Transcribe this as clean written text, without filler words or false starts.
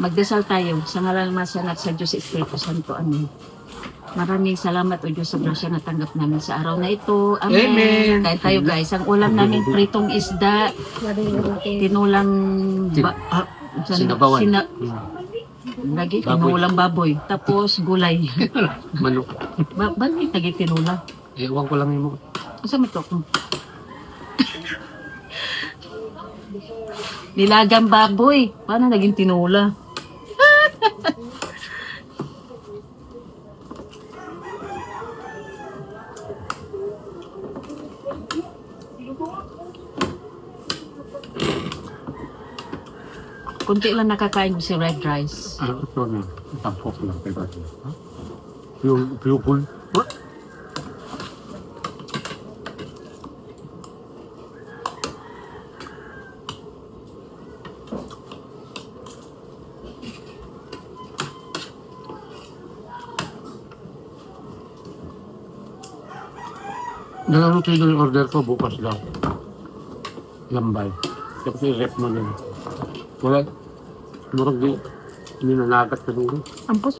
Magdasal tayo sa ngalan ng Ama at sa Diyos Espiritu Santo. Amen. Maraming salamat o Diyos sa grasya na tanggap namin sa araw na ito. Amen. Amen. Kain tayo guys. Ang ulam namin pritong isda, tinulang Sinabawan. lagi tinulang baboy. Tapos gulay. Manok. Ba't lagi tinula? Ewan ko lang yung Asa mo ito? Nilagang baboy. Paano naging tinula? Kunti lang nakakain ko si red rice. ito na. Tampok lang. Piyukul. Dalawang kilo yung order ko bukas daw. Lambay. Tapos i-rep mo na. Wala. Murag di. Hindi nanagat sa dulo. Ampos.